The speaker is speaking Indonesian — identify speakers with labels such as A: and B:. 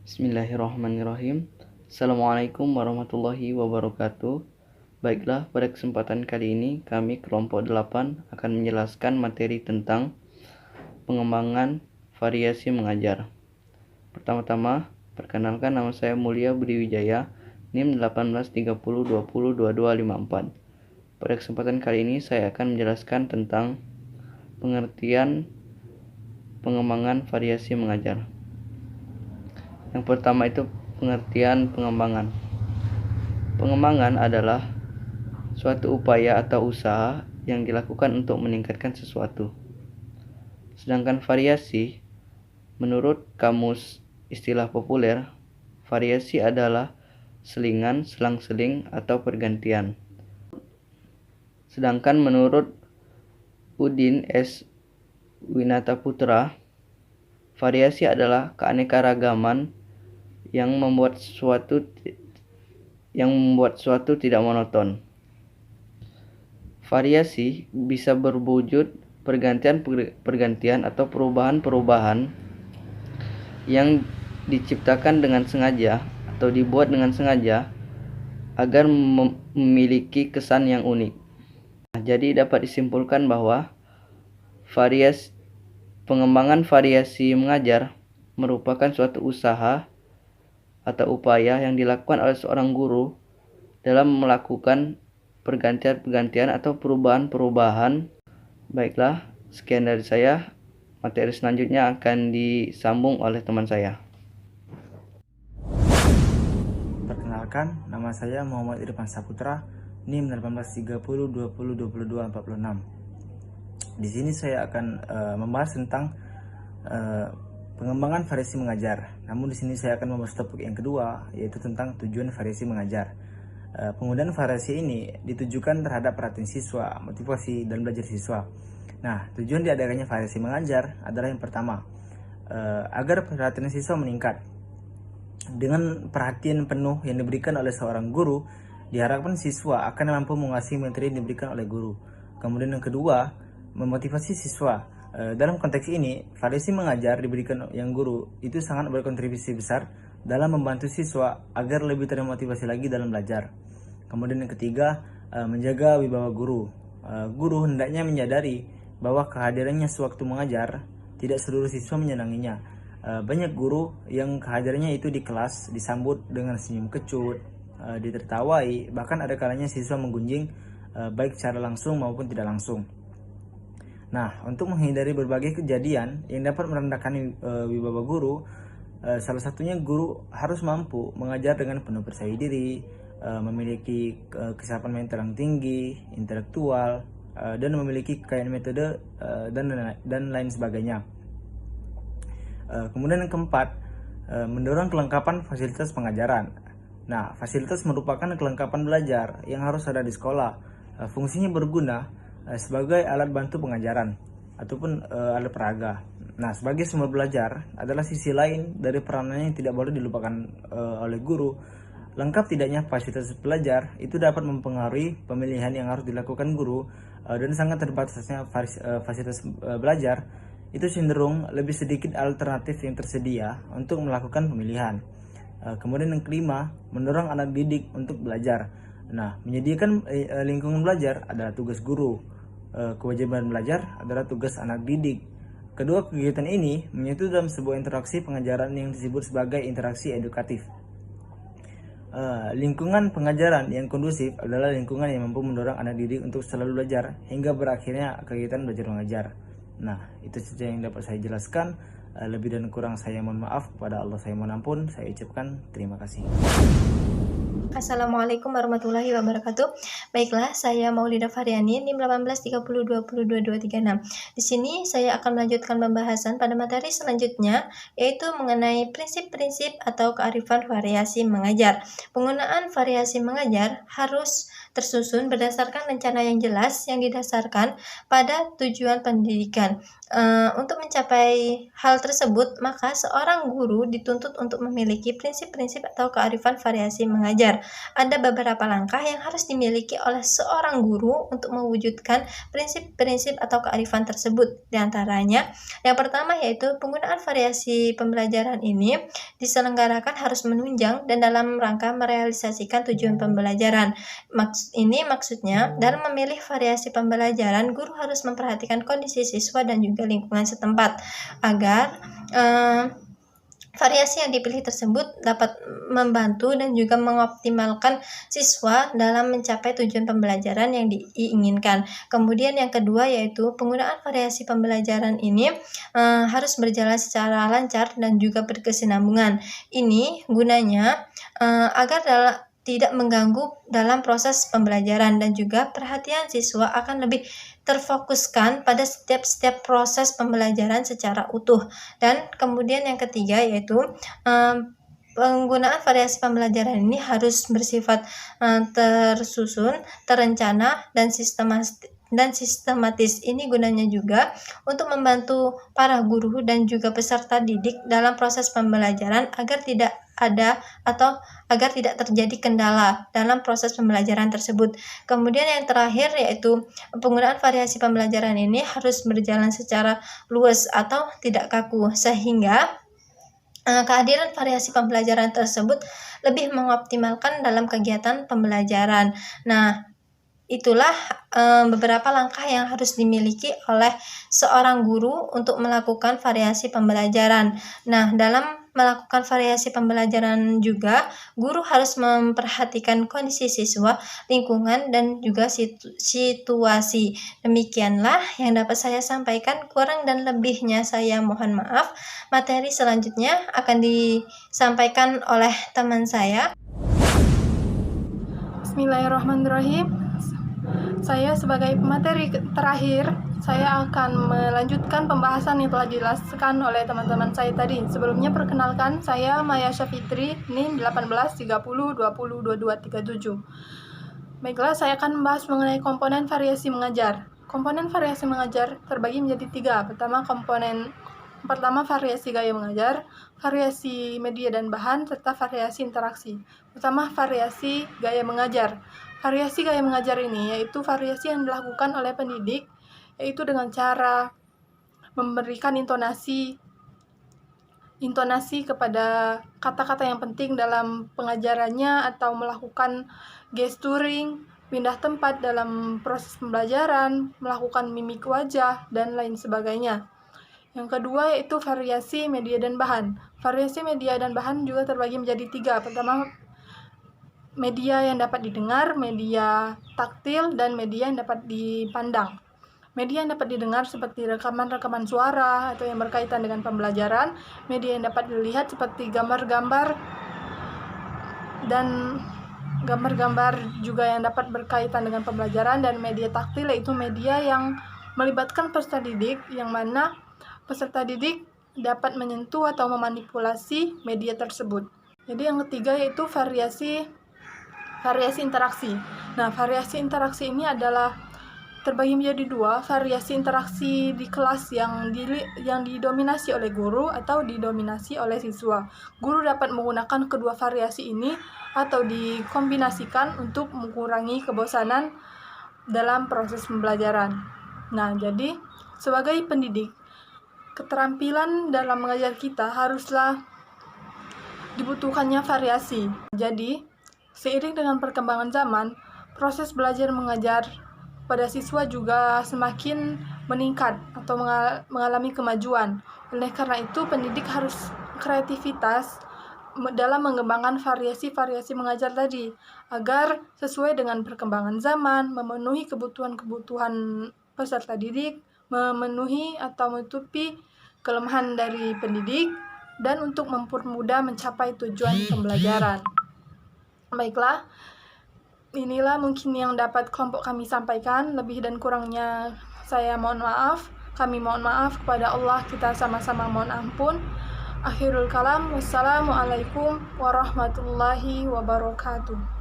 A: Bismillahirrahmanirrahim. Assalamualaikum warahmatullahi wabarakatuh. Baiklah, pada kesempatan kali ini kami kelompok 8 akan menjelaskan materi tentang pengembangan variasi mengajar. Pertama-tama, perkenalkan, nama saya Mulia Budi Wijaya, NIM 1830202254. Pada kesempatan kali ini saya akan menjelaskan tentang pengertian pengembangan variasi mengajar. Yang pertama itu pengertian pengembangan. Pengembangan adalah suatu upaya atau usaha yang dilakukan untuk meningkatkan sesuatu. Sedangkan variasi, menurut kamus istilah populer, variasi adalah selingan, selang-seling, atau pergantian. Sedangkan menurut Udin S. Winataputra, variasi adalah keanekaragaman yang membuat suatu tidak monoton. Variasi bisa berwujud pergantian atau perubahan-perubahan yang diciptakan dengan sengaja atau dibuat dengan sengaja agar memiliki kesan yang unik. Jadi dapat disimpulkan bahwa pengembangan variasi mengajar merupakan suatu usaha atau upaya yang dilakukan oleh seorang guru dalam melakukan pergantian-pergantian atau perubahan-perubahan. Baiklah, sekian dari saya. Materi selanjutnya akan disambung oleh teman saya.
B: Perkenalkan, nama saya Muhammad Irfan Saputra, NIM 1830202246. Di sini saya akan membahas tentang pengembangan variasi mengajar. Namun di sini saya akan membahas topik yang kedua, yaitu tentang tujuan variasi mengajar. Penggunaan variasi ini ditujukan terhadap perhatian siswa, motivasi, dan belajar siswa. Nah, tujuan diadakannya variasi mengajar adalah yang pertama, agar perhatian siswa meningkat. Dengan perhatian penuh yang diberikan oleh seorang guru, diharapkan siswa akan mampu menguasai materi yang diberikan oleh guru. Kemudian yang kedua, memotivasi siswa. Dalam konteks ini, variasi mengajar diberikan yang guru itu sangat berkontribusi besar dalam membantu siswa agar lebih termotivasi lagi dalam belajar. Kemudian yang ketiga, menjaga wibawa guru. Guru hendaknya menyadari bahwa kehadirannya sewaktu mengajar tidak seluruh siswa menyenanginya. Banyak guru yang kehadirannya itu di kelas disambut dengan senyum kecut, ditertawai, bahkan ada kalanya siswa menggunjing baik secara langsung maupun tidak langsung. Nah, untuk menghindari berbagai kejadian yang dapat merendahkan wibawa guru, salah satunya guru harus mampu mengajar dengan penuh percaya diri, memiliki kesiapan mental yang tinggi, intelektual, dan memiliki kekayaan metode dan lain sebagainya. Kemudian yang keempat, mendorong kelengkapan fasilitas pengajaran. Nah, fasilitas merupakan kelengkapan belajar yang harus ada di sekolah. Fungsinya berguna sebagai alat bantu pengajaran ataupun alat peraga. Nah, sebagai sumber belajar adalah sisi lain dari peranannya yang tidak boleh dilupakan oleh guru. Lengkap tidaknya fasilitas belajar itu dapat mempengaruhi pemilihan yang harus dilakukan guru, dan sangat terbatasnya fasilitas belajar itu cenderung lebih sedikit alternatif yang tersedia untuk melakukan pemilihan. Kemudian yang kelima, mendorong anak didik untuk belajar. Nah, menyediakan lingkungan belajar adalah tugas guru. Kewajiban belajar adalah tugas anak didik. Kedua kegiatan ini menyatu dalam sebuah interaksi pengajaran yang disebut sebagai interaksi edukatif. Lingkungan pengajaran yang kondusif adalah lingkungan yang mampu mendorong anak didik untuk selalu belajar hingga berakhirnya kegiatan belajar mengajar. Nah, itu saja yang dapat saya jelaskan. Lebih dan kurang saya mohon maaf, kepada Allah saya mohon ampun. Saya ucapkan terima kasih.
C: Assalamualaikum warahmatullahi wabarakatuh. Baiklah, saya Maulida Faryani, NIM 1830202236. Di sini saya akan melanjutkan pembahasan pada materi selanjutnya, yaitu mengenai prinsip-prinsip atau kearifan variasi mengajar. Penggunaan variasi mengajar harus tersusun berdasarkan rencana yang jelas yang didasarkan pada tujuan pendidikan. Untuk mencapai hal tersebut, maka seorang guru dituntut untuk memiliki prinsip-prinsip atau kearifan variasi mengajar. Ada beberapa langkah yang harus dimiliki oleh seorang guru untuk mewujudkan prinsip-prinsip atau kearifan tersebut. Di antaranya, yang pertama yaitu penggunaan variasi pembelajaran ini diselenggarakan harus menunjang dan dalam rangka merealisasikan tujuan pembelajaran. Maksudnya, dalam memilih variasi pembelajaran, guru harus memperhatikan kondisi siswa dan juga lingkungan setempat agar variasi yang dipilih tersebut dapat membantu dan juga mengoptimalkan siswa dalam mencapai tujuan pembelajaran yang diinginkan. Kemudian yang kedua yaitu penggunaan variasi pembelajaran ini harus berjalan secara lancar dan juga berkesinambungan. Ini gunanya agar tidak mengganggu dalam proses pembelajaran dan juga perhatian siswa akan lebih terfokuskan pada setiap proses pembelajaran secara utuh. Dan kemudian yang ketiga yaitu penggunaan variasi pembelajaran ini harus bersifat tersusun, terencana, dan sistematis. Ini gunanya juga untuk membantu para guru dan juga peserta didik dalam proses pembelajaran agar tidak terjadi kendala dalam proses pembelajaran tersebut. Kemudian yang terakhir yaitu penggunaan variasi pembelajaran ini harus berjalan secara luas atau tidak kaku, sehingga kehadiran variasi pembelajaran tersebut lebih mengoptimalkan dalam kegiatan pembelajaran. Nah, itulah beberapa langkah yang harus dimiliki oleh seorang guru untuk melakukan variasi pembelajaran. Nah, dalam melakukan variasi pembelajaran juga, guru harus memperhatikan kondisi siswa, lingkungan, dan juga situasi. Demikianlah yang dapat saya sampaikan, kurang dan lebihnya saya mohon maaf. Materi selanjutnya akan disampaikan oleh teman saya.
D: Bismillahirrahmanirrahim. Saya sebagai pemateri terakhir, saya akan melanjutkan pembahasan yang telah dijelaskan oleh teman-teman saya tadi. Sebelumnya perkenalkan, saya Maya Syafitri, NIM 1830202237. Baiklah, saya akan membahas mengenai komponen variasi mengajar. Komponen variasi mengajar terbagi menjadi 3. Pertama, variasi gaya mengajar, variasi media dan bahan, serta variasi interaksi. Pertama, variasi gaya mengajar. Variasi gaya mengajar ini yaitu variasi yang dilakukan oleh pendidik, yaitu dengan cara memberikan intonasi kepada kata-kata yang penting dalam pengajarannya, atau melakukan gesturing, pindah tempat dalam proses pembelajaran, melakukan mimik wajah, dan lain sebagainya. Yang kedua yaitu variasi media dan bahan. Variasi media dan bahan juga terbagi menjadi 3. Pertama, media yang dapat didengar, media taktil, dan media yang dapat dipandang. Media yang dapat didengar seperti rekaman-rekaman suara atau yang berkaitan dengan pembelajaran. Media yang dapat dilihat seperti gambar-gambar, dan gambar-gambar juga yang dapat berkaitan dengan pembelajaran. Dan media taktil yaitu media yang melibatkan peserta didik, yang mana peserta didik dapat menyentuh atau memanipulasi media tersebut. Jadi yang ketiga yaitu variasi interaksi. Nah, variasi interaksi ini adalah terbagi menjadi 2, variasi interaksi di kelas yang didominasi oleh guru atau didominasi oleh siswa. Guru dapat menggunakan kedua variasi ini atau dikombinasikan untuk mengurangi kebosanan dalam proses pembelajaran. Nah, jadi sebagai pendidik, keterampilan dalam mengajar kita haruslah dibutuhkannya variasi. Jadi, seiring dengan perkembangan zaman, proses belajar mengajar pada siswa juga semakin meningkat atau mengalami kemajuan. Oleh karena itu, pendidik harus kreativitas dalam mengembangkan variasi-variasi mengajar tadi, agar sesuai dengan perkembangan zaman, memenuhi kebutuhan-kebutuhan peserta didik, memenuhi atau menutupi kelemahan dari pendidik, dan untuk mempermudah mencapai tujuan pembelajaran. Baiklah, inilah mungkin yang dapat kelompok kami sampaikan. Lebih dan kurangnya saya mohon maaf. Kami mohon maaf kepada Allah, kita sama-sama mohon ampun. Akhirul kalam, wassalamualaikum warahmatullahi wabarakatuh.